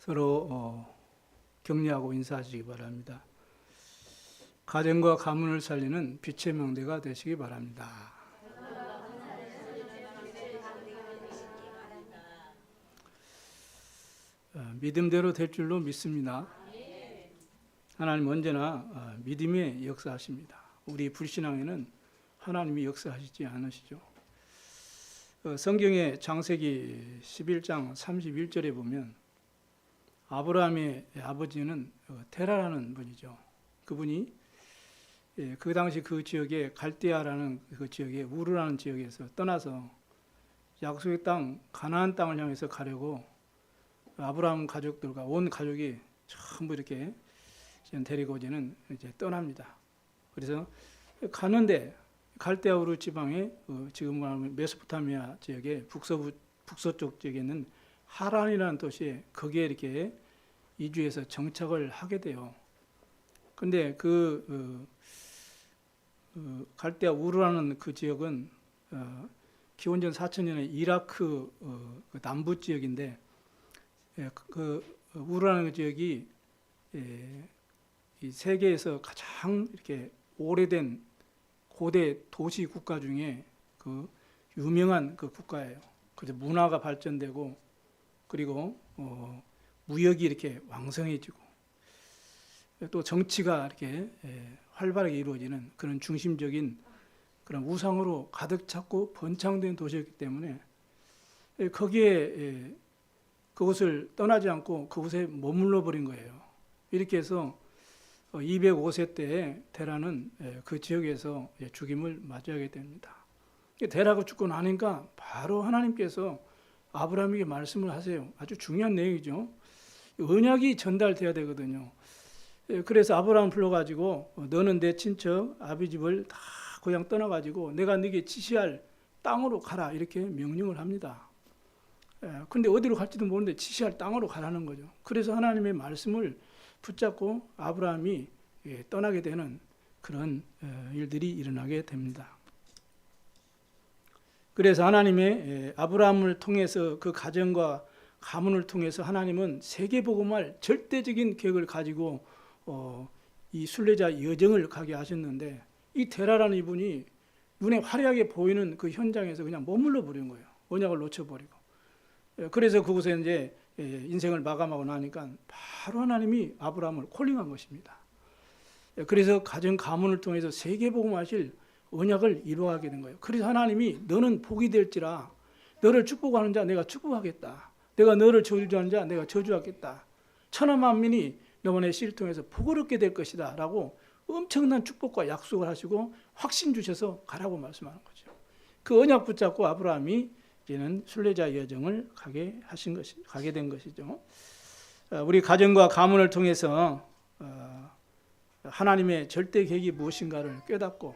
서로 격려하고 인사하시기 바랍니다. 가정과 가문을 살리는 빛의 명대가 되시기 바랍니다. 믿음대로 될 줄로 믿습니다. 하나님 언제나 믿음의 역사하십니다. 우리 불신앙에는 하나님이 역사하시지 않으시죠. 성경의 창세기 11장 31절에 보면 아브라함의 아버지는 테라라는 분이죠. 그분이 그 당시 그 지역에 갈대아라는 그 지역에 우르라는 지역에서 떠나서 약속의 땅 가나안 땅을 향해서 가려고 아브라함 가족들과 온 가족이 전부 이렇게 데리고지는 이제 떠납니다. 그래서 가는데 갈대아 우르 지방에 지금 말하면 메소포타미아 지역의 북서쪽 지역에 있는 하란이라는 도시에 거기에 이렇게 이주해서 정착을 하게 돼요. 근데 갈대아 우르라는 그 지역은 기원전 4000년에 이라크 그 남부 지역인데 그 우르라는 그 지역이 이 세계에서 가장 이렇게 오래된 고대 도시 국가 중에 그 유명한 그 국가예요. 그래서 문화가 발전되고 그리고 무역이 이렇게 왕성해지고 또 정치가 이렇게 활발하게 이루어지는 그런 중심적인 그런 우상으로 가득 찼고 번창된 도시였기 때문에 거기에 그곳을 떠나지 않고 그곳에 머물러 버린 거예요. 이렇게 해서 205세 때에 데라는 그 지역에서 죽임을 맞이하게 됩니다. 데라가 죽고 나니까 바로 하나님께서 아브라함에게 말씀을 하세요. 아주 중요한 내용이죠. 언약이 전달돼야 되거든요. 그래서 아브라함을 불러가지고 너는 내 친척 아비 집을 다 고향 떠나가지고 내가 네게 지시할 땅으로 가라 이렇게 명령을 합니다. 근데 어디로 갈지도 모르는데 지시할 땅으로 가라는 거죠. 그래서 하나님의 말씀을 붙잡고 아브라함이 떠나게 되는 그런 일들이 일어나게 됩니다. 그래서 하나님의 아브라함을 통해서 그 가정과 가문을 통해서 하나님은 세계복음할 절대적인 계획을 가지고 이 순례자 여정을 가게 하셨는데 이 데라라는 이분이 눈에 화려하게 보이는 그 현장에서 그냥 머물러 버린 거예요. 언약을 놓쳐버리고. 그래서 그곳에 이제 인생을 마감하고 나니까 바로 하나님이 아브라함을 콜링한 것입니다. 그래서 가정 가문을 통해서 세계복음하실 언약을 이루어가게 된 거예요. 그래서 하나님이 너는 복이 될지라 너를 축복하는 자 내가 축복하겠다. 내가 너를 저주하는 자 내가 저주하겠다. 천하 만민이 너만의 씨를 통해서 복을 얻게 될 것이다 라고 엄청난 축복과 약속을 하시고 확신 주셔서 가라고 말씀하는 거죠. 그 언약 붙잡고 아브라함이 이제는 순례자 여정을 가게 된 것이죠. 우리 가정과 가문을 통해서 하나님의 절대 계획이 무엇인가를 깨닫고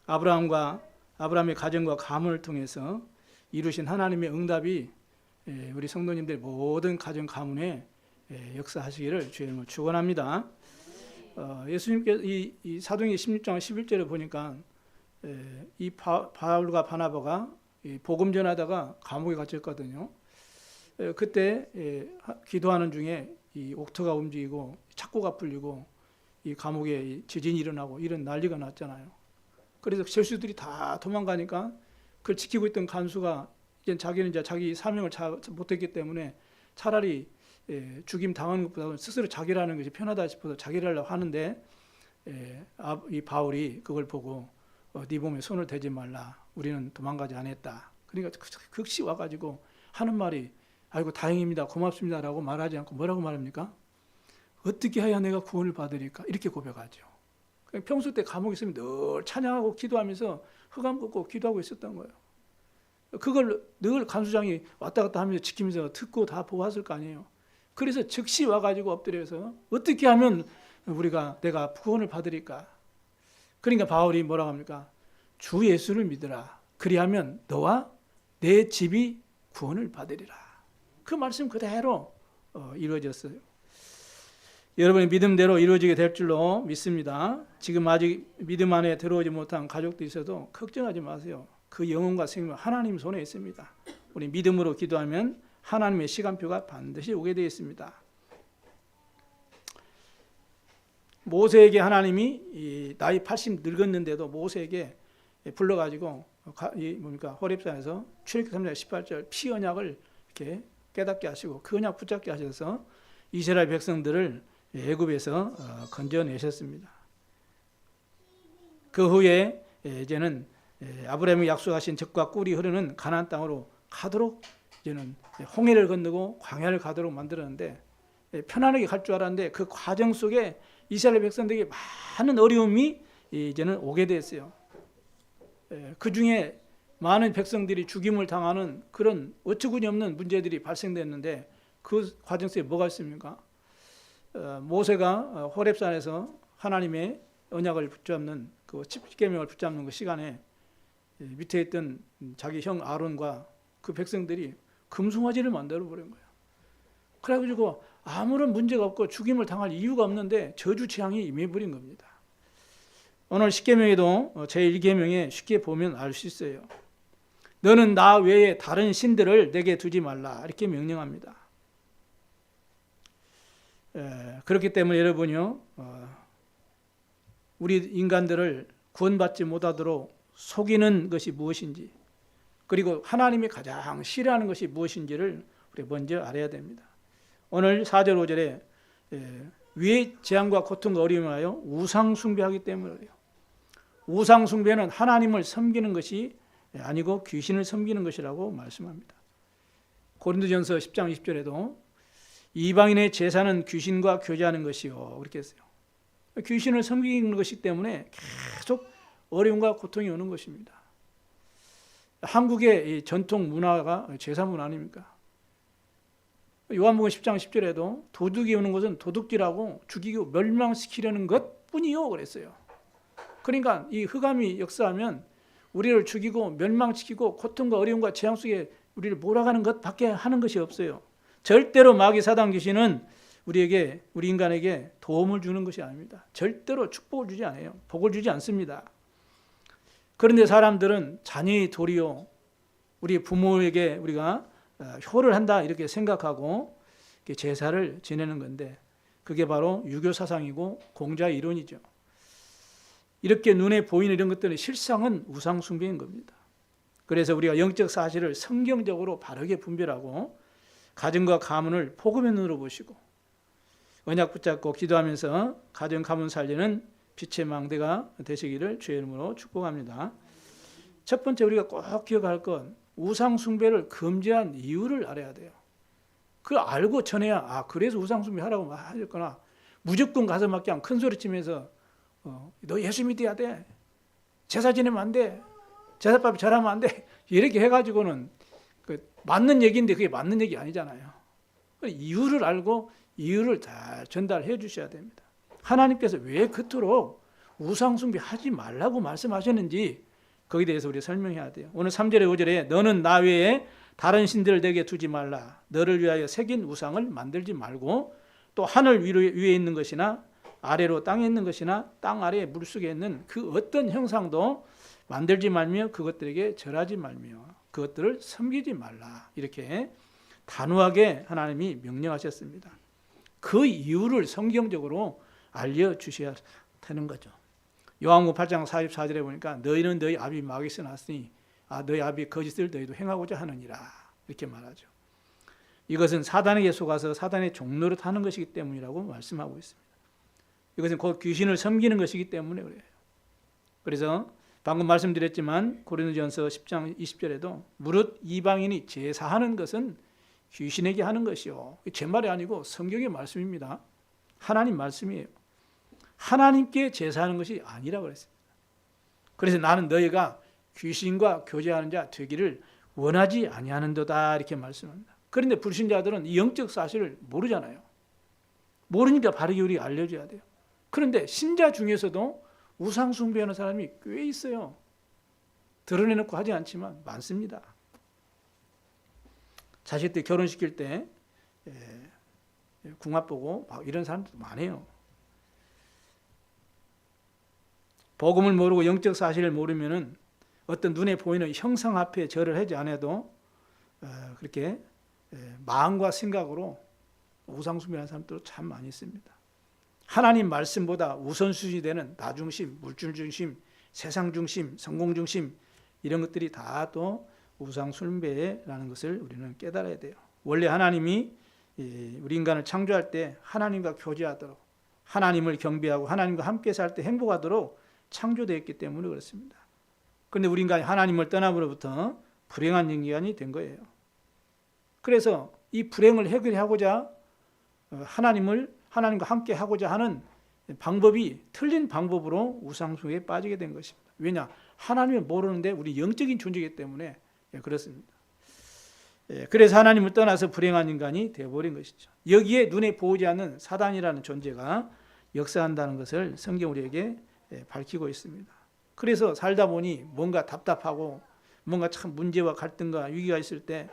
아브라함의 가정과 가문을 통해서 이루신 하나님의 응답이 우리 성도님들 모든 가정 가문에 역사하시기를 주의 이름으로 축원합니다. 예수님께서 이 사도행전 16장 11절에 보니까 이 바울과 바나바가 복음 전하다가 감옥에 갇혔거든요. 그때 기도하는 중에 이 옥토가 움직이고 착고가 풀리고 이 감옥에 지진이 일어나고 이런 난리가 났잖아요. 그래서 죄수들이 다 도망가니까 그걸 지키고 있던 간수가 자기는 이제 자기 사명을 못했기 때문에 차라리 죽임 당하는 것보다 스스로 자결하는 것이 편하다 싶어서 자결하려고 하는데 이 바울이 그걸 보고 네 몸에 손을 대지 말라. 우리는 도망가지 않았다. 그러니까 극시 와가지고 하는 말이 아이고 다행입니다. 고맙습니다라고 말하지 않고 뭐라고 말합니까? 어떻게 해야 내가 구원을 받으리까? 이렇게 고백하죠. 평소 때 감옥에 있으면 늘 찬양하고 기도하면서 흑암 걷고 기도하고 있었던 거예요. 그걸 늘 간수장이 왔다 갔다 하면서 지키면서 듣고 다 보았을 거 아니에요. 그래서 즉시 와가지고 엎드려서 어떻게 하면 내가 구원을 받으리까? 그러니까 바울이 뭐라고 합니까? 주 예수를 믿으라. 그리하면 너와 내 집이 구원을 받으리라. 그 말씀 그대로 이루어졌어요. 여러분의 믿음대로 이루어지게 될 줄로 믿습니다. 지금 아직 믿음 안에 들어오지 못한 가족도 있어도 걱정하지 마세요. 그 영혼과 생명은 하나님 손에 있습니다. 우리 믿음으로 기도하면 하나님의 시간표가 반드시 오게 되어 있습니다. 모세에게 하나님이 이 나이 80 늙었는데도 모세에게 불러가지고 뭡니까 호렙산에서 출애굽기 3장 18절 피 언약을 이렇게 깨닫게 하시고 그 언약 붙잡게 하셔서 이스라엘 백성들을 애굽에서 건져내셨습니다. 그 후에 이제는 아브라함이 약속하신 젖과 꿀이 흐르는 가나안 땅으로 가도록 이제는 홍해를 건너고 광야를 가도록 만들었는데 편안하게 갈 줄 알았는데 그 과정 속에 이스라엘 백성들에게 많은 어려움이 이제는 오게 됐어요. 그 중에 많은 백성들이 죽임을 당하는 그런 어처구니 없는 문제들이 발생됐는데 그 과정 속에 뭐가 있습니까? 모세가 호렙산에서 하나님의 언약을 붙잡는 그 십계명을 붙잡는 그 시간에 밑에 있던 자기 형 아론과 그 백성들이 금송아지를 만들어 버린 거예요. 그래가지고 아무런 문제가 없고 죽임을 당할 이유가 없는데 저주 재앙이 임해버린 겁니다. 오늘 십계명에도 제1계명에 쉽게 보면 알 수 있어요. 너는 나 외에 다른 신들을 내게 두지 말라 이렇게 명령합니다. 그렇기 때문에 여러분요 우리 인간들을 구원받지 못하도록 속이는 것이 무엇인지 그리고 하나님이 가장 싫어하는 것이 무엇인지를 우리 먼저 알아야 됩니다. 오늘 4절 5절에 위의 재앙과 고통과 어려움을 하여 우상 숭배하기 때문이에요. 우상 숭배는 하나님을 섬기는 것이 아니고 귀신을 섬기는 것이라고 말씀합니다. 고린도전서 10장 20절에도 이방인의 제사는 귀신과 교제하는 것이요 그렇게 했어요. 귀신을 섬기는 것이기 때문에 계속 어려움과 고통이 오는 것입니다. 한국의 전통 문화가 제사 문화 아닙니까? 요한복음 10장 10절에도 도둑이 오는 것은 도둑질하고 죽이고 멸망시키려는 것뿐이요 그랬어요. 그러니까 이 흑암이 역사하면 우리를 죽이고 멸망시키고 고통과 어려움과 재앙 속에 우리를 몰아가는 것밖에 하는 것이 없어요. 절대로 마귀 사단 귀신은 우리 인간에게 도움을 주는 것이 아닙니다. 절대로 축복을 주지 않아요. 복을 주지 않습니다. 그런데 사람들은 자녀의 도리요 우리 부모에게 우리가 효를 한다 이렇게 생각하고 제사를 지내는 건데 그게 바로 유교 사상이고 공자의 이론이죠. 이렇게 눈에 보이는 이런 것들은 실상은 우상 숭배인 겁니다. 그래서 우리가 영적 사실을 성경적으로 바르게 분별하고 가정과 가문을 복음의 눈으로 보시고 언약 붙잡고 기도하면서 가정 가문 살리는 빛의 망대가 되시기를 주의 이름으로 축복합니다. 첫 번째 우리가 꼭 기억할 건 우상 숭배를 금지한 이유를 알아야 돼요. 그걸 알고 전해야 그래서 우상 숭배하라고 하셨거나 무조건 가서 막 그냥 큰 소리 치면서 너 예수 믿어야 돼. 제사 지내면 안 돼. 제사밥 절하면 안 돼. 이렇게 해가지고는 맞는 얘기인데 그게 맞는 얘기 아니잖아요. 이유를 알고 이유를 잘 전달해 주셔야 됩니다. 하나님께서 왜 그토록 우상 숭배하지 말라고 말씀하셨는지 거기에 대해서 우리 설명해야 돼요. 오늘 3절에 5절에 너는 나 외에 다른 신들을 내게 두지 말라. 너를 위하여 새긴 우상을 만들지 말고 또 하늘 위에 있는 것이나 아래로 땅에 있는 것이나 땅 아래 물속에 있는 그 어떤 형상도 만들지 말며 그것들에게 절하지 말며 그것들을 섬기지 말라. 이렇게 단호하게 하나님이 명령하셨습니다. 그 이유를 성경적으로 알려주셔야 되는 거죠. 요한복음 8장 44절에 보니까 너희는 너희 아비 마귀에서 났으니 너희 아비 거짓을 너희도 행하고자 하느니라 이렇게 말하죠. 이것은 사단에게 속아서 사단의 종노릇 하는 것이기 때문이라고 말씀하고 있습니다. 이것은 곧 귀신을 섬기는 것이기 때문에 그래요. 그래서 방금 말씀드렸지만 고린도전서 10장 20절에도 무릇 이방인이 제사하는 것은 귀신에게 하는 것이요. 제 말이 아니고 성경의 말씀입니다. 하나님 말씀이에요. 하나님께 제사하는 것이 아니라고 그랬습니다. 그래서 나는 너희가 귀신과 교제하는 자 되기를 원하지 아니하는도다 이렇게 말씀합니다. 그런데 불신자들은 이 영적 사실을 모르잖아요. 모르니까 바르게 우리 알려줘야 돼요. 그런데 신자 중에서도 우상 숭배하는 사람이 꽤 있어요. 드러내놓고 하지 않지만 많습니다. 자식들 결혼시킬 때 궁합 보고 막 이런 사람도 많아요. 복음을 모르고 영적 사실을 모르면은 어떤 눈에 보이는 형상 앞에 절을 하지 않아도 그렇게 마음과 생각으로 우상 숭배하는 사람도 참 많이 있습니다. 하나님 말씀보다 우선순위 되는 나중심, 물질 중심, 세상 중심, 성공 중심 이런 것들이 다 또 우상 숭배라는 것을 우리는 깨달아야 돼요. 원래 하나님이 우리 인간을 창조할 때 하나님과 교제하도록, 하나님을 경배하고 하나님과 함께 살 때 행복하도록 창조되었기 때문에 그렇습니다. 그런데 우리 인간이 하나님을 떠남으로부터 불행한 인간이 된 거예요. 그래서 이 불행을 해결하고자 하나님과 함께 하고자 하는 방법이 틀린 방법으로 우상숭배에 빠지게 된 것입니다. 왜냐? 하나님을 모르는데 우리 영적인 존재이기 때문에 그렇습니다. 그래서 하나님을 떠나서 불행한 인간이 되어버린 것이죠. 여기에 눈에 보이지 않는 사단이라는 존재가 역사한다는 것을 성경 우리에게 밝히고 있습니다. 그래서 살다 보니 뭔가 답답하고 뭔가 참 문제와 갈등과 위기가 있을 때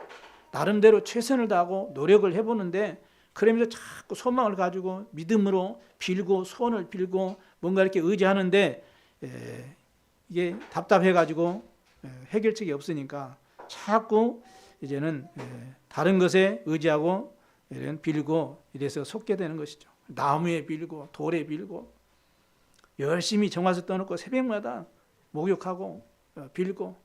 나름대로 최선을 다하고 노력을 해보는데 그러면서 자꾸 소망을 가지고 믿음으로 빌고 소원을 빌고 뭔가 이렇게 의지하는데 이게 답답해가지고 해결책이 없으니까 자꾸 이제는 다른 것에 의지하고 빌고 이래서 속게 되는 것이죠. 나무에 빌고 돌에 빌고 열심히 정화서 떠놓고 새벽마다 목욕하고 빌고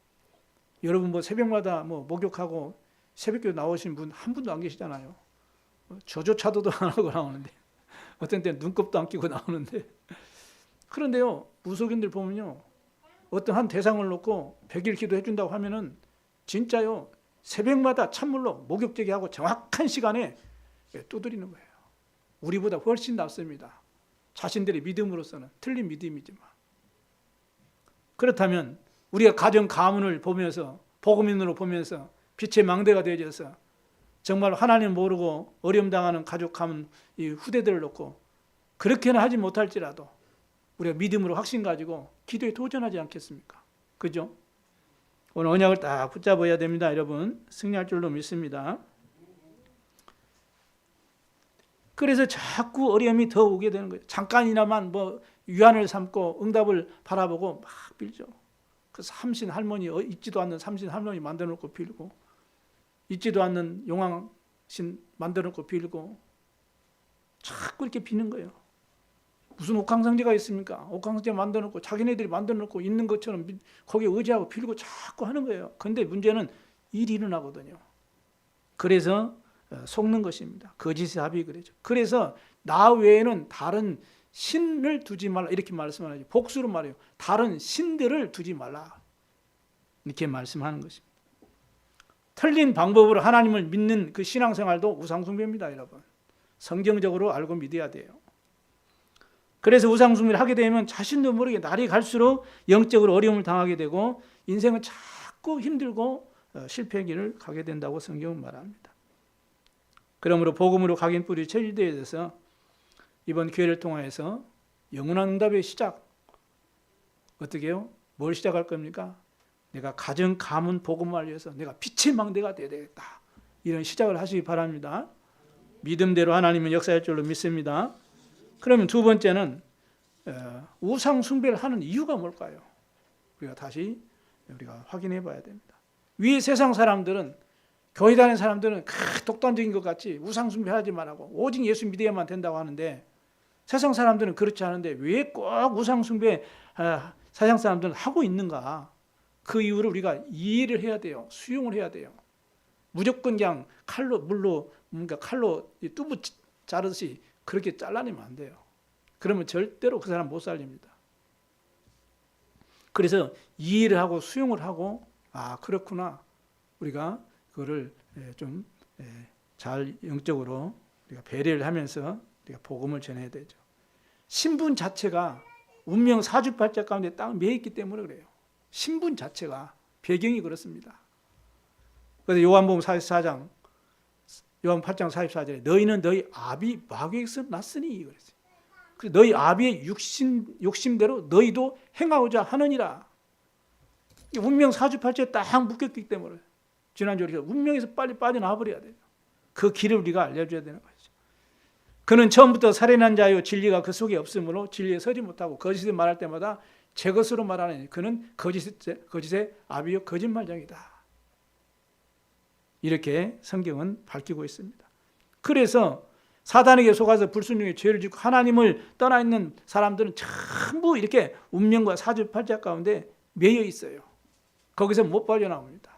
여러분 뭐 새벽마다 뭐 목욕하고 새벽교회 나오신 분 한 분도 안 계시잖아요. 저조차도도 안 하고 나오는데 어떤 때는 눈곱도 안 끼고 나오는데 그런데요 무속인들 보면요 어떤 한 대상을 놓고 100일 기도해 준다고 하면은 진짜요 새벽마다 찬물로 목욕제기 하고 정확한 시간에 두드리는 거예요. 우리보다 훨씬 낫습니다. 자신들의 믿음으로서는 틀린 믿음이지만 그렇다면 우리가 가정 가문을 보면서 복음인으로 보면서 빛의 망대가 되어져서 정말 하나님 모르고 어려움 당하는 가족 가문 이 후대들을 놓고 그렇게는 하지 못할지라도 우리가 믿음으로 확신 가지고 기도에 도전하지 않겠습니까? 그죠? 오늘 언약을 딱 붙잡아야 됩니다. 여러분 승리할 줄로 믿습니다. 그래서 자꾸 어려움이 더 오게 되는 거예요. 잠깐이나만 뭐 위안을 삼고 응답을 바라보고 막 빌죠. 그 삼신 할머니 있지도 않는 삼신 할머니 만들어 놓고 빌고 있지도 않는 용왕신 만들어 놓고 빌고 자꾸 이렇게 비는 거예요. 무슨 옥황상제가 있습니까? 옥황상제 만들어 놓고 자기네들이 만들어 놓고 있는 것처럼 거기에 의지하고 빌고 자꾸 하는 거예요. 그런데 문제는 일이 일어나거든요. 그래서 속는 것입니다. 거짓의 합이 그러죠. 그래서 나 외에는 다른 신을 두지 말라 이렇게 말씀하죠. 복수로 말해요. 다른 신들을 두지 말라 이렇게 말씀하는 것입니다. 틀린 방법으로 하나님을 믿는 그 신앙생활도 우상숭배입니다. 여러분 성경적으로 알고 믿어야 돼요. 그래서 우상숭배를 하게 되면 자신도 모르게 날이 갈수록 영적으로 어려움을 당하게 되고 인생은 자꾸 힘들고 실패의 길을 가게 된다고 성경은 말합니다. 그러므로 복음으로 각인 뿌리 체질대에 대해서 이번 기회를 통해서 영원한 응답의 시작 어떻게 해요? 뭘 시작할 겁니까? 내가 가정 가문 복음을 위해서 내가 빛의 망대가 되어야 되겠다. 이런 시작을 하시기 바랍니다. 믿음대로 하나님은 역사할 줄로 믿습니다. 그러면 두 번째는 우상 숭배를 하는 이유가 뭘까요? 우리가 다시 확인해 봐야 됩니다. 위 세상 사람들은 교회 다니는 사람들은 독단적인 것 같이 우상 숭배하지 말라고 오직 예수 믿어야만 된다고 하는데 세상 사람들은 그렇지 않은데 왜 꼭 우상 숭배 세상 사람들은 하고 있는가? 그 이유를 우리가 이해를 해야 돼요. 수용을 해야 돼요. 무조건 그냥 물로 뭔가 칼로 뚜부 자르듯이 그렇게 잘라내면 안 돼요. 그러면 절대로 그 사람 못 살립니다. 그래서 이해를 하고 수용을 하고 그렇구나. 우리가 그거를 좀 잘 영적으로 우리가 배려를 하면서 우리가 복음을 전해야 되죠. 신분 자체가 운명 사주팔자 가운데 딱 매있기 때문에 그래요. 신분 자체가 배경이 그렇습니다. 그래서 요한복음 44장 요한 8장 44절에 너희는 너희 아비 마귀에게서 났으니 그랬어요. 그래서 너희 아비의 욕심대로 너희도 행하고자 하느니라. 운명 사주팔자에 딱 묶였기 때문에 지난주에 우리가 운명에서 빨리 빠져나와 버려야 돼요. 그 길을 우리가 알려줘야 되는 것이죠. 그는 처음부터 살인한 자요 진리가 그 속에 없으므로 진리에 서지 못하고 거짓을 말할 때마다 제 것으로 말하는 그는 거짓의 아비요 거짓말장이다. 이렇게 성경은 밝히고 있습니다. 그래서 사단에게 속아서 불순종의 죄를 짓고 하나님을 떠나 있는 사람들은 전부 이렇게 운명과 사주팔자 가운데 매여 있어요. 거기서 못 빠져나옵니다.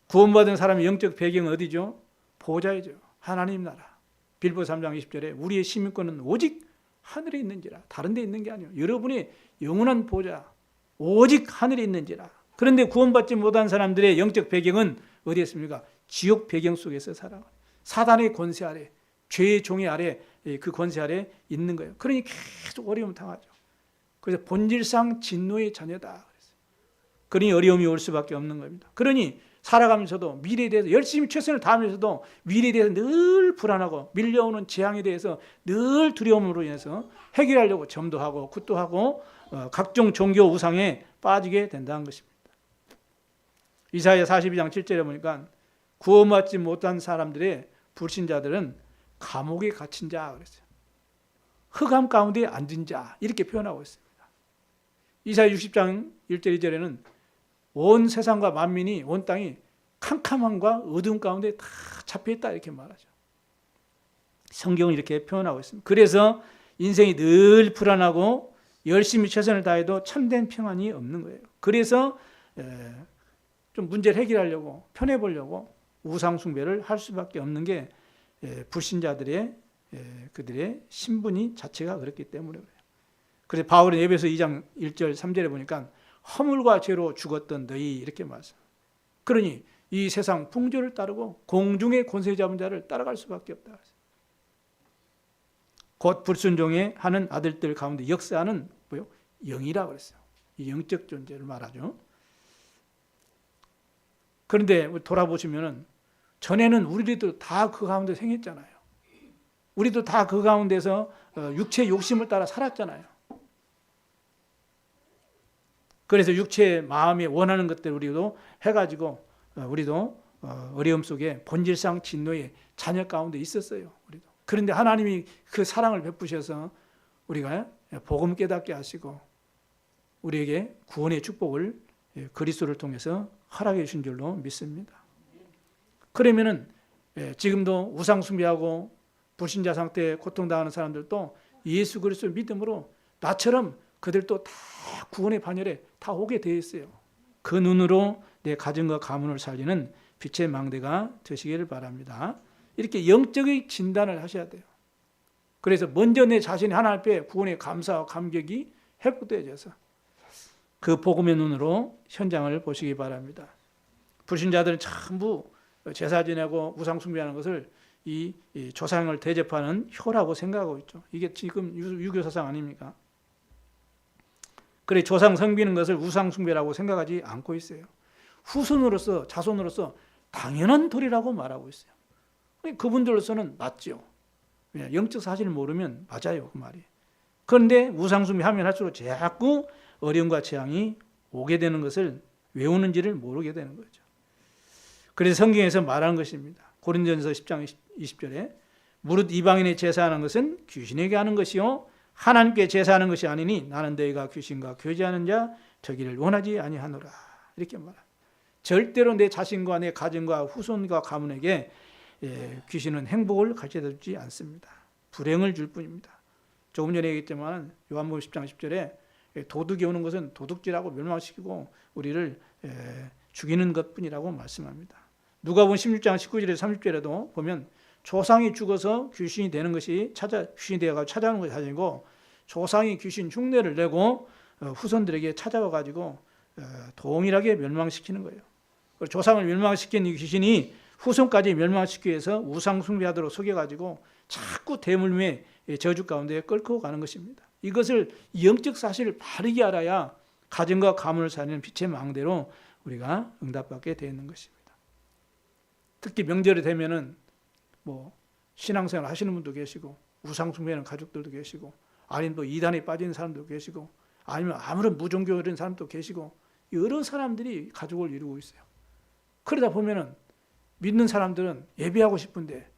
구원받은 사람의 영적 배경은 어디죠? 보좌이죠. 하나님 나라. 빌보 3장 20절에 우리의 시민권은 오직 하늘에 있는지라. 다른 데 있는 게 아니에요. 여러분의 영원한 보좌 오직 하늘에 있는지라. 그런데 구원받지 못한 사람들의 영적 배경은 어디에 있습니까? 지옥 배경 속에서 살아가요. 사단의 권세 아래, 죄의 종의 아래, 그 권세 아래 있는 거예요. 그러니 계속 어려움 당하죠. 그래서 본질상 진노의 자녀다. 그러니 어려움이 올 수밖에 없는 겁니다. 그러니 살아가면서도 미래에 대해서 열심히 최선을 다하면서도 미래에 대해서 늘 불안하고 밀려오는 재앙에 대해서 늘 두려움으로 인해서 해결하려고 점도 하고 굿도 하고 각종 종교 우상에 빠지게 된다는 것입니다. 이사야 42장 7절에 보니까 구원받지 못한 사람들의 불신자들은 감옥에 갇힌 자 그랬어요. 흑암 가운데 앉은 자 이렇게 표현하고 있습니다. 이사야 60장 1절 2절에는 온 세상과 만민이 온 땅이 캄캄함과 어두움 가운데 다 잡혀있다 이렇게 말하죠. 성경은 이렇게 표현하고 있습니다. 그래서 인생이 늘 불안하고 열심히 최선을 다해도 참된 평안이 없는 거예요. 그래서 좀 문제를 해결하려고 편해보려고 우상 숭배를 할 수밖에 없는 게 불신자들의 그들의 신분이 자체가 그렇기 때문에 그래요. 그래서 바울은 에베소 2장 1절 3절에 보니까 허물과 죄로 죽었던 너희 이렇게 말씀합니다. 그러니 이 세상 풍조를 따르고 공중의 권세 잡은 자를 따라갈 수밖에 없다. 곧 불순종에 하는 아들들 가운데 역사하는 뭐요? 영이라 그랬어요. 이 영적 존재를 말하죠. 그런데 돌아보시면은 전에는 우리도 다 그 가운데 생겼잖아요. 우리도 다 그 가운데서 육체의 욕심을 따라 살았잖아요. 그래서 육체의 마음이 원하는 것들 우리도 해가지고 우리도 어려움 속에 본질상 진노의 자녀 가운데 있었어요. 우리도. 그런데 하나님이 그 사랑을 베푸셔서 우리가 복음 깨닫게 하시고 우리에게 구원의 축복을 그리스도를 통해서 허락해 주신 줄로 믿습니다. 그러면은 지금도 우상 숭배하고 불신자 상태에 고통당하는 사람들도 예수 그리스도를 믿음으로 나처럼 그들도 다 구원의 반열에 다 오게 되어 있어요. 그 눈으로 내 가정과 가문을 살리는 빛의 망대가 되시기를 바랍니다. 이렇게 영적인 진단을 하셔야 돼요. 그래서 먼저 내 자신이 하나님 앞에 구원의 감사와 감격이 회복되어져서 그 복음의 눈으로 현장을 보시기 바랍니다. 불신자들은 전부 제사 지내고 우상 숭배하는 것을 이 조상을 대접하는 효라고 생각하고 있죠. 이게 지금 유교 사상 아닙니까? 그래 조상 섬기는 것을 우상 숭배라고 생각하지 않고 있어요. 후손으로서 자손으로서 당연한 도리라고 말하고 있어요. 그분들로서는 맞죠. 영적 사실을 모르면 맞아요 그 말이. 그런데 우상 숭배하면 할수록 자꾸 어려움과 재앙이 오게 되는 것을 왜 오는지를 모르게 되는 거죠. 그래서 성경에서 말하는 것입니다. 고린도전서 10장 20절에 무릇 이방인의 제사하는 것은 귀신에게 하는 것이요 하나님께 제사하는 것이 아니니 나는 너희가 귀신과 교제하는 자 되기를 원하지 아니하노라. 이렇게 말합니다. 절대로 내 자신과 내 가정과 후손과 가문에게 귀신은 행복을 가져다 주지 않습니다. 불행을 줄 뿐입니다. 조금 전에 얘기했지만 요한복음 10장 10절에 도둑이 오는 것은 도둑질하고 멸망시키고 우리를 죽이는 것뿐이라고 말씀합니다. 누가복음 16장 19절에서 30절에도 보면 조상이 죽어서 귀신이 되는 것이 귀신이 되어가지고 찾아오는 것이 아니고 조상이 귀신 흉내를 내고 후손들에게 찾아와 가지고 동일하게 멸망시키는 거예요. 조상을 멸망시킨 이 귀신이 후손까지 멸망시키기 위해서 우상 숭배하도록 속여가지고 자꾸 대물매 저주 가운데 끌고 가는 것입니다. 이것을 영적 사실을 바르게 알아야 가정과 가문을 살리는 빛의 망대로 우리가 응답받게 되어 있는 것입니다. 특히 명절이 되면은 뭐 신앙생활 하시는 분도 계시고 우상 숭배하는 가족들도 계시고 아니면 또 이단에 빠진 사람도 계시고 아니면 아무런 무종교적인 사람도 계시고 여러 사람들이 가족을 이루고 있어요. 그러다 보면은 믿는 사람들은 예배하고 싶은데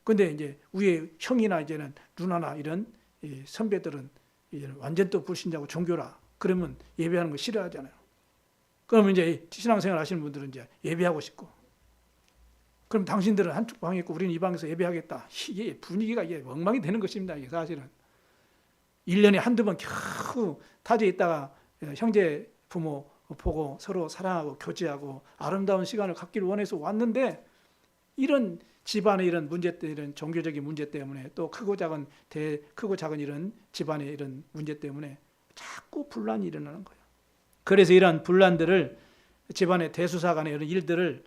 근데 이제 위에 형이나 이제는 누나나 이런 선배들은 이제는 완전 또 불신자고 종교라 그러면 예배하는 거 싫어하잖아요. 그러면 이제 신앙생활 하시는 분들은 이제 예배하고 싶고 그럼 당신들은 한쪽 방에 있고 우리는 이 방에서 예배하겠다. 이게 분위기가 이게 엉망이 되는 것입니다. 이게 사실은 1년에 한두 번 겨우 타지에 있다가 형제 부모 보고 서로 사랑하고 교제하고 아름다운 시간을 갖기를 원해서 왔는데, 이런 집안의 이런 문제 때문에, 이런 종교적인 문제 때문에, 또 크고 작은 이런 집안의 이런 문제 때문에 자꾸 분란이 일어나는 거예요. 그래서 이런 분란들을, 집안의 대수사간의 이런 일들을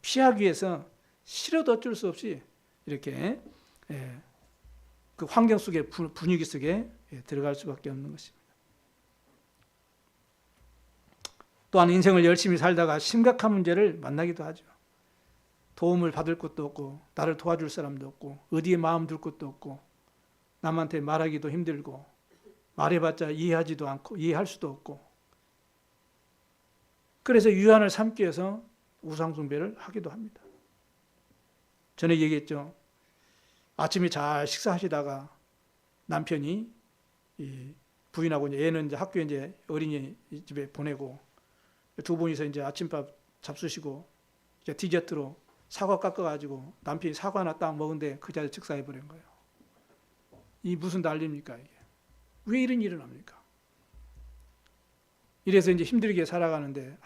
피하기 위해서 싫어도 어쩔 수 없이 이렇게 그 환경 속에, 분위기 속에 들어갈 수밖에 없는 것입니다. 또한 인생을 열심히 살다가 심각한 문제를 만나기도 하죠. 도움을 받을 것도 없고 나를 도와줄 사람도 없고 어디에 마음 둘 것도 없고 남한테 말하기도 힘들고 말해봤자 이해하지도 않고 이해할 수도 없고, 그래서 유한을 삼기 위해서 우상숭배를 하기도 합니다. 전에 얘기했죠. 아침에 잘 식사하시다가 남편이 부인하고 이제 애는 이제 학교에 이제 어린이집에 보내고 두 분이서 이제 아침밥 잡수시고 이제 디저트로 사과 깎아가지고 남편이 사과 하나 딱 먹은데 그 자리에 즉사해 버린 거예요. 이 무슨 난리입니까 이게? 왜 이런 일이 납니까? 이래서 이제 힘들게 살아가는데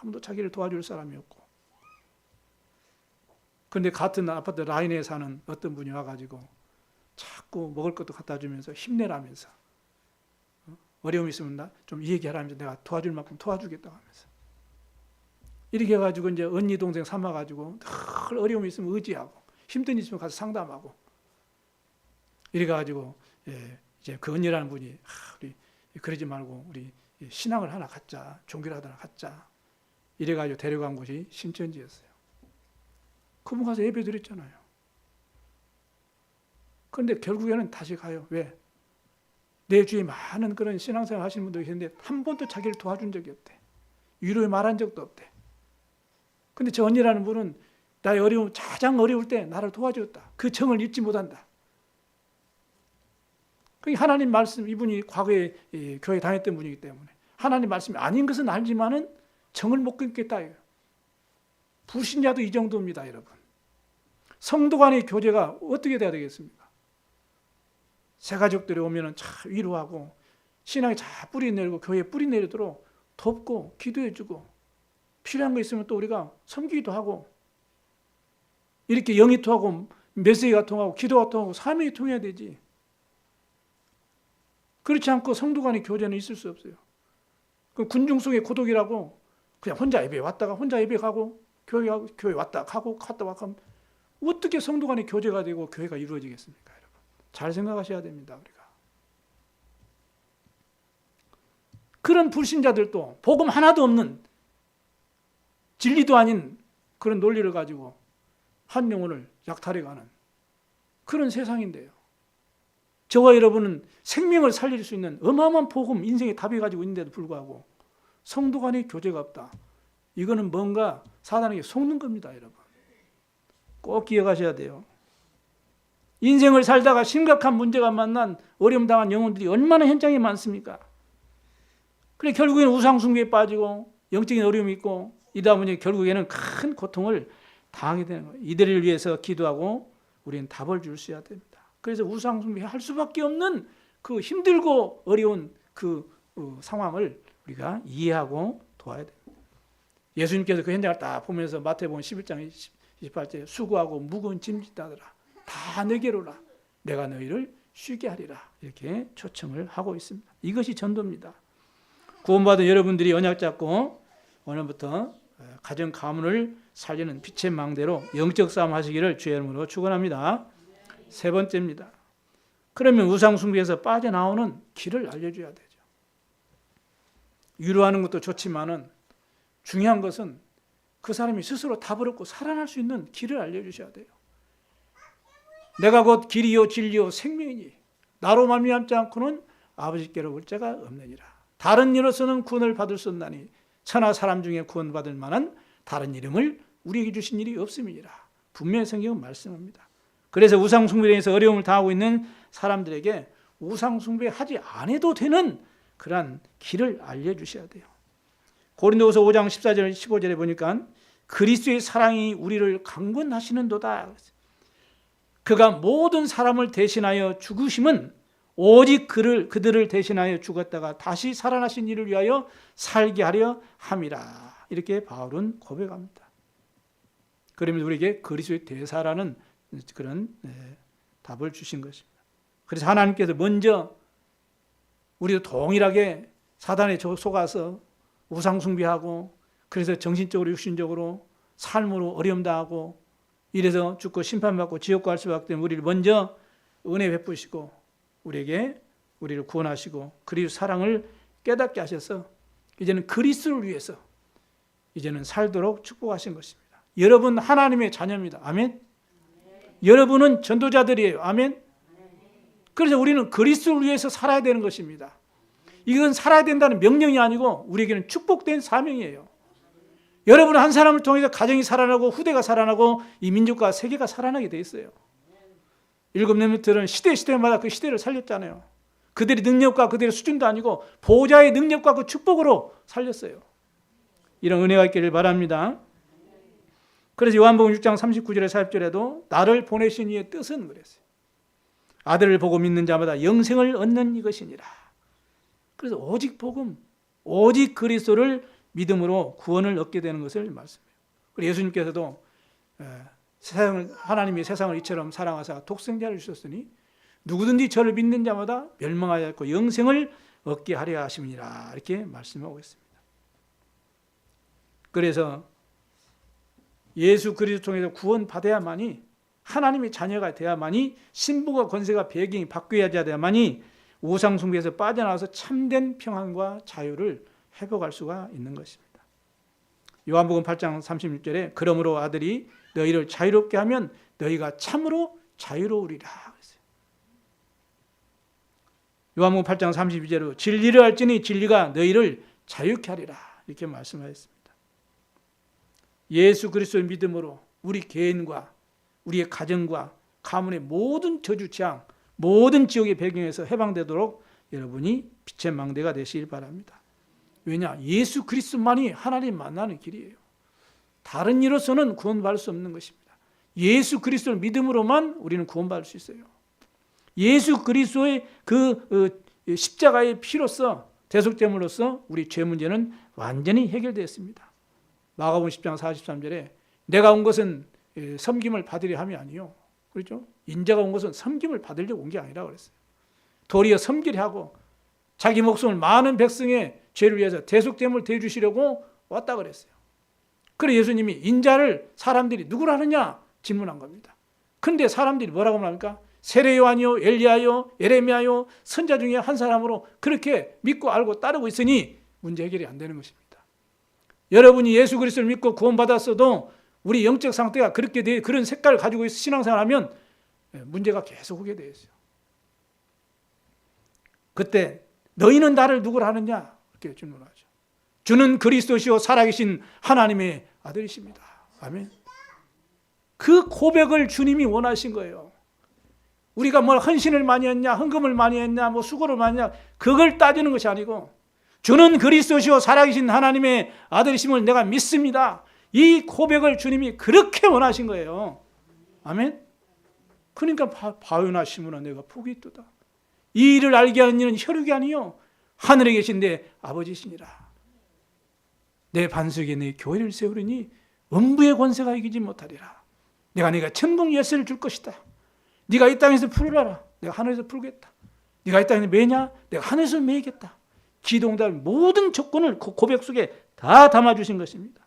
아무도 자기를 도와줄 사람이 없고, 그런데 같은 아파트 라인에 사는 어떤 분이 와가지고 자꾸 먹을 것도 갖다 주면서 힘내라면서, 어려움이 있으면 좀 얘기하라면서 내가 도와줄 만큼 도와주겠다고 하면서, 이렇게 해가지고 이제 언니 동생 삼아가지고 늘 어려움이 있으면 의지하고 힘든 일 있으면 가서 상담하고, 이래가지고 이제 그 언니라는 분이 우리 그러지 말고 우리 신앙을 하나 갖자, 종교를 하나 갖자, 이래가지고 데려간 곳이 신천지였어요. 그분 가서 예배 드렸잖아요. 그런데 결국에는 다시 가요. 왜? 내 주위에 많은 그런 신앙생활 하시는 분들이 계신데 한 번도 자기를 도와준 적이 없대. 위로에 말한 적도 없대. 근데 저 언니라는 분은 나의 어려움, 가장 어려울 때 나를 도와줬다. 그 정을 잊지 못한다. 그 하나님 말씀, 이분이 과거에 교회 다녔던 분이기 때문에 하나님 말씀이 아닌 것은 알지만은 정을 못 끊겠다. 불신자도 이 정도입니다, 여러분. 성도 간의 교제가 어떻게 돼야 되겠습니까? 새 가족들이 오면은 참 위로하고 신앙이 잘 뿌리 내리고 교회에 뿌리 내리도록 돕고 기도해주고, 필요한 거 있으면 또 우리가 섬기기도 하고, 이렇게 영이 통하고 메시지가 통하고 기도가 통하고 사명이 통해야 되지. 그렇지 않고 성도 간의 교제는 있을 수 없어요. 그 군중 속의 고독이라고 그냥 혼자 예배 왔다가 혼자 예배 가고 교회 왔다 가고 갔다 와고, 어떻게 성도 간의 교제가 되고 교회가 이루어지겠습니까, 여러분? 잘 생각하셔야 됩니다, 우리가. 그런 불신자들도 복음 하나도 없는, 진리도 아닌 그런 논리를 가지고 한 영혼을 약탈해가는 그런 세상인데요. 저와 여러분은 생명을 살릴 수 있는 어마어마한 복음, 인생의 답이 가지고 있는데도 불구하고 성도 간의 교제가 없다. 이거는 뭔가 사단에게 속는 겁니다, 여러분. 꼭 기억하셔야 돼요. 인생을 살다가 심각한 문제가 만난 어려움 당한 영혼들이 얼마나 현장에 많습니까? 그래 결국에는 우상숭배에 빠지고 영적인 어려움이 있고 이다 보니 결국에는 큰 고통을 당하게 되는 거예요. 이들을 위해서 기도하고 우리는 답을 줄 수 있어야 됩니다. 그래서 우상숭배 할 수밖에 없는 그 힘들고 어려운 그 상황을 우리가 이해하고 도와야 됩니다. 예수님께서 그 현장을 딱 보면서 마태복음 11장 28절 수고하고 무거운 짐 짓다더라 다 내게로라 내가 너희를 쉬게 하리라 이렇게 초청을 하고 있습니다. 이것이 전도입니다. 구원받은 여러분들이 언약 잡고 오늘부터 가정 가문을 살리는 빛의 망대로 영적 싸움 하시기를 주의 이름으로 축원합니다. 세 번째입니다. 그러면 우상숭배에서 빠져나오는 길을 알려줘야 되죠. 위로하는 것도 좋지만은 중요한 것은 그 사람이 스스로 답을 얻고 살아날 수 있는 길을 알려주셔야 돼요. 내가 곧 길이요 진리요 생명이니 나로 말미암지 않고는 아버지께로 올 자가 없느니라. 다른 이로서는 구원을 받을 수 없나니 천하 사람 중에 구원받을 만한 다른 이름을 우리에게 주신 일이 없음이니라. 분명히 성경은 말씀합니다. 그래서 우상숭배에서 어려움을 당하고 있는 사람들에게 우상숭배하지 않아도 되는 그러한 길을 알려주셔야 돼요. 고린도후서 5장 14절 15절에 보니까 그리스도의 사랑이 우리를 강권하시는도다. 그가 모든 사람을 대신하여 죽으심은 오직 그들을 대신하여 죽었다가 다시 살아나신 이를 위하여 살게 하려 함이라. 이렇게 바울은 고백합니다. 그러면 우리에게 그리스도의 대사라는 그런 답을 주신 것입니다. 그래서 하나님께서 먼저 우리도 동일하게 사단에 속아서 우상숭배하고 그래서 정신적으로 육신적으로 삶으로 어려움 당하고 이래서 죽고 심판받고 지옥 갈 수밖에 때문에 우리를 먼저 은혜 베푸시고 우리를 구원하시고 그리스도 사랑을 깨닫게 하셔서 이제는 그리스도를 위해서 이제는 살도록 축복하신 것입니다. 여러분 하나님의 자녀입니다. 아멘. 여러분은 전도자들이에요. 아멘. 그래서 우리는 그리스도를 위해서 살아야 되는 것입니다. 이건 살아야 된다는 명령이 아니고 우리에게는 축복된 사명이에요. 여러분 한 사람을 통해서 가정이 살아나고 후대가 살아나고 이 민족과 세계가 살아나게 돼 있어요. 일곱 렘넌트들은 시대마다 그 시대를 살렸잖아요. 그들의 능력과 그들의 수준도 아니고 보좌의 능력과 그 축복으로 살렸어요. 이런 은혜가 있기를 바랍니다. 그래서 요한복음 6장 39절에 40절에도 나를 보내신 이의 뜻은 그랬어요. 아들을 보고 믿는 자마다 영생을 얻는 이것이니라. 그래서 오직 복음, 오직 그리스도를 믿음으로 구원을 얻게 되는 것을 말씀해요. 그리고 예수님께서도 하나님이 세상을 이처럼 사랑하사 독생자를 주셨으니 누구든지 저를 믿는 자마다 멸망하지 않고 영생을 얻게 하려 하심이니라. 이렇게 말씀하고 있습니다. 그래서 예수 그리스도 통해서 구원받아야만이 하나님의 자녀가 되어야만이 신분과 권세가 배경이 바뀌어야 돼야만이 우상숭배에서 빠져나와서 참된 평안과 자유를 회복할 수가 있는 것입니다. 요한복음 8장 36절에 그러므로 아들이 너희를 자유롭게 하면 너희가 참으로 자유로우리라. 요한복음 8장 32절로 진리를 알지니 진리가 너희를 자유케 하리라. 이렇게 말씀하셨습니다. 예수 그리스도의 믿음으로 우리 개인과 우리의 가정과 가문의 모든 저주 재앙, 모든 지옥의 배경에서 해방되도록 여러분이 빛의 망대가 되시길 바랍니다. 왜냐? 예수 그리스도만이 하나님 만나는 길이에요. 다른 이로서는 구원받을 수 없는 것입니다. 예수 그리스도를 믿음으로만 우리는 구원받을 수 있어요. 예수 그리스도의 그 십자가의 피로서 대속제물로서 우리 죄 문제는 완전히 해결되었습니다. 마가복음 10장 43절에 내가 온 것은 섬김을 받으려 함이 아니요. 그렇죠? 인자가 온 것은 섬김을 받으려고 온 게 아니라 그랬어요. 도리어 섬기려 하고 자기 목숨을 많은 백성의 죄를 위해서 대속제물을 대주시려고 왔다 그랬어요. 그래 예수님이 인자를 사람들이 누구라 하느냐 질문한 겁니다. 근데 사람들이 뭐라고 말합니까? 세례 요한이요, 엘리야요, 예레미야요, 선자 중에 한 사람으로 그렇게 믿고 알고 따르고 있으니 문제 해결이 안 되는 것입니다. 여러분이 예수 그리스도를 믿고 구원받았어도 우리 영적 상태가 그렇게 그런 색깔을 가지고 있어 신앙생활하면 문제가 계속 오게 되어 있어요. 그때 너희는 나를 누구라 하느냐 이렇게 질문하죠. 주는 그리스도시요 살아계신 하나님의 아들이십니다. 아멘. 그 고백을 주님이 원하신 거예요. 우리가 뭘 헌신을 많이 했냐, 헌금을 많이 했냐, 뭐 수고를 많이 했냐, 그걸 따지는 것이 아니고 주는 그리스도시요 살아계신 하나님의 아들이심을 내가 믿습니다. 이 고백을 주님이 그렇게 원하신 거예요. 아멘. 그러니까 바요나 시므나 내가 복이 있도다. 이 일을 알게 하는 이는 혈육이 아니요 하늘에 계신 내 아버지시니라. 내 반석에 내 교회를 세우리니 음부의 권세가 이기지 못하리라. 내가 천국 열쇠를 줄 것이다. 네가 이 땅에서 풀으라. 내가 하늘에서 풀겠다. 네가 이 땅에서 매냐? 내가 하늘에서 매겠다. 기도응답 모든 조건을 고백 속에 다 담아주신 것입니다.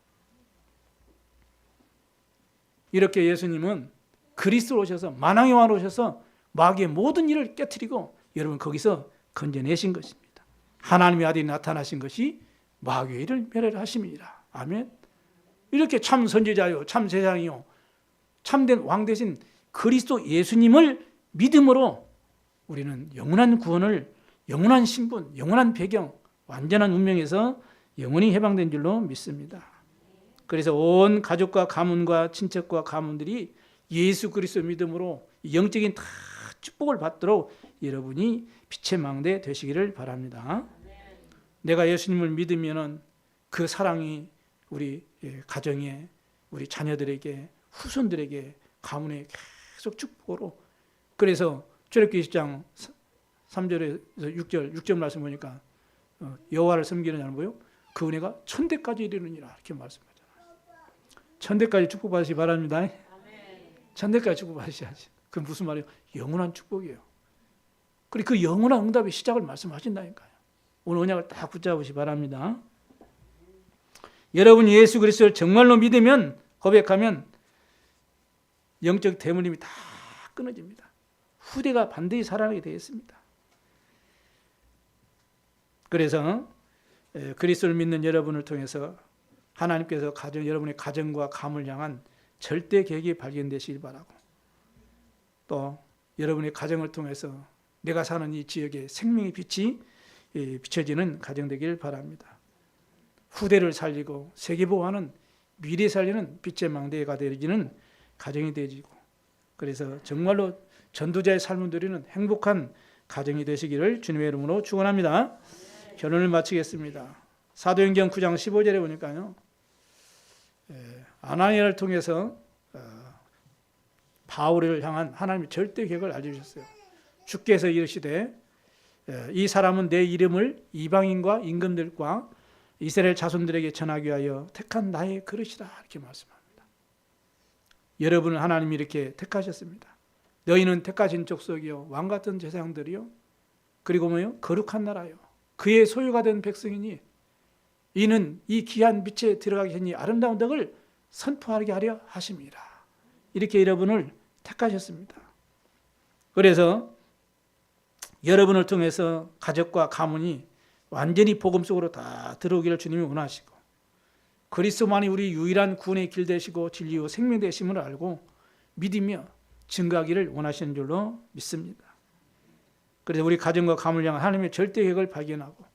이렇게 예수님은 그리스도로 오셔서 만왕의 왕으로 오셔서 마귀의 모든 일을 깨트리고 여러분 거기서 건져내신 것입니다. 하나님의 아들이 나타나신 것이 마귀의 일을 멸하심이니라. 아멘. 이렇게 참 선지자요, 참 제사장이요, 참된 왕 대신 그리스도 예수님을 믿음으로 우리는 영원한 구원을, 영원한 신분, 영원한 배경, 완전한 운명에서 영원히 해방된 줄로 믿습니다. 그래서 온 가족과 가문과 친척과 가문들이 예수 그리스도 믿음으로 영적인 다 축복을 받도록 여러분이 빛의 망대 되시기를 바랍니다. 내가 예수님을 믿으면 그 사랑이 우리 가정에, 우리 자녀들에게 후손들에게 가문에 계속 축복으로. 그래서 출애굽기 20장 3절에서 6절 말씀 보니까 여호와를 섬기는 자는 뭐요? 그 은혜가 천대까지 이르느니라 이렇게 말씀하잖아요. 천대까지 축복받으시기 바랍니다. 천대까지 축복받으셔야지. 그게 무슨 말이에요? 영원한 축복이에요. 그리고 그 영원한 응답의 시작을 말씀하신다니까요. 오늘 언약을 딱 붙잡으시기 바랍니다. 여러분이 예수 그리스도를 정말로 믿으면, 고백하면 영적 대물림이 다 끊어집니다. 후대가 반드시 살아나게 되어 있습니다. 그래서 그리스도를 믿는 여러분을 통해서 하나님께서 여러분의 가정과 가문을 향한 절대 계획이 발견되시길 바라고, 또 여러분의 가정을 통해서 내가 사는 이 지역에 생명의 빛이 비춰지는 가정 되길 바랍니다. 후대를 살리고 세계 보호하는, 미래 살리는 빛의 망대가 되어지는 가정이 되어지고, 그래서 정말로 전도자의 삶을 누리는 행복한 가정이 되시기를 주님의 이름으로 축원합니다. 결론을 마치겠습니다. 사도행전 9장 15절에 보니까요, 아나니아를 통해서 바울을 향한 하나님의 절대 계획을 알려주셨어요. 주께서 이르시되 이 사람은 내 이름을 이방인과 임금들과 이스라엘 자손들에게 전하기 위하여 택한 나의 그릇이다 이렇게 말씀합니다. 여러분을 하나님이 이렇게 택하셨습니다. 너희는 택하신 족속이요 왕같은 제사장들이요 그리고 뭐요? 거룩한 나라요 그의 소유가 된 백성이니 이는 이 귀한 빛에 들어가기 전에 아름다운 덕을 선포하게 하려 하심이라. 이렇게 여러분을 택하셨습니다. 그래서 여러분을 통해서 가족과 가문이 완전히 복음 속으로 다 들어오기를 주님이 원하시고, 그리스도만이 우리 유일한 구원의 길 되시고 진리요 생명 되심을 알고 믿으며 증거하기를 원하시는 줄로 믿습니다. 그래서 우리 가정과 가문을 향한 하나님의 절대 계획을 발견하고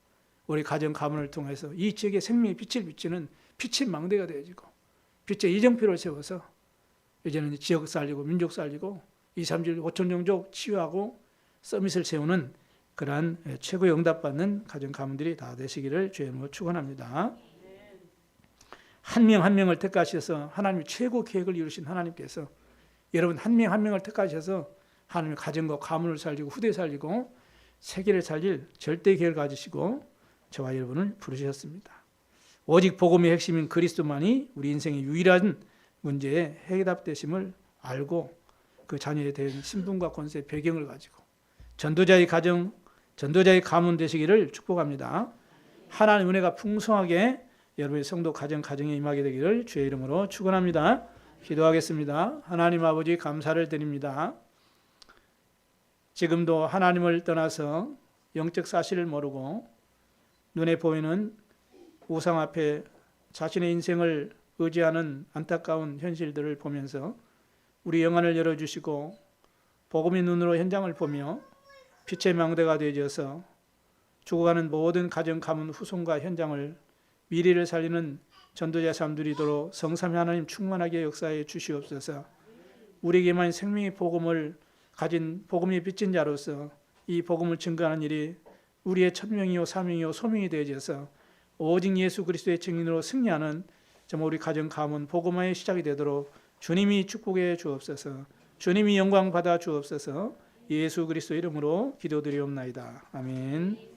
우리 가정 가문을 통해서 이 지역에 생명의 빛을 비치는 빛의 망대가 되어지고 빛의 이정표를 세워서 이제는 지역 살리고 민족 살리고 2, 3주 5천 종족 치유하고 서밋을 세우는 그러한 최고의 응답받는 가정 가문들이 다 되시기를 주의 이름으로 축원합니다. 한 명 한 명을 택하셔서 하나님의 최고 계획을 이루신 하나님께서 여러분 한 명 한 명을 택하셔서 하나님의 가정과 가문을 살리고 후대 살리고 세계를 살릴 절대 계획을 가지시고 저와 여러분을 부르셨습니다. 오직 복음의 핵심인 그리스도만이 우리 인생의 유일한 문제의 해답되심을 알고 그 자녀에 대한 신분과 권세의 배경을 가지고 전도자의 가정, 전도자의 가문 되시기를 축복합니다. 하나님의 은혜가 풍성하게 여러분의 성도 가정에 임하게 되기를 주의 이름으로 축원합니다. 기도하겠습니다. 하나님 아버지 감사를 드립니다. 지금도 하나님을 떠나서 영적 사실을 모르고 눈에 보이는 우상 앞에 자신의 인생을 의지하는 안타까운 현실들을 보면서 우리 영안을 열어주시고 복음의 눈으로 현장을 보며 빛의 망대가 되어져서 죽어가는 모든 가정, 가문, 후손과 현장을 미래를 살리는 전도자 삶들이도록 성삼위 하나님 충만하게 역사해 주시옵소서. 우리에게만 생명의 복음을 가진 복음이 빚진 자로서 이 복음을 증거하는 일이 우리의 천명이요 사명이요 소명이 되어져서 오직 예수 그리스도의 증인으로 승리하는 정말 우리 가정 가문 복음화의 시작이 되도록 주님이 축복해 주옵소서. 주님이 영광 받아 주옵소서. 예수 그리스도 이름으로 기도드리옵나이다. 아멘.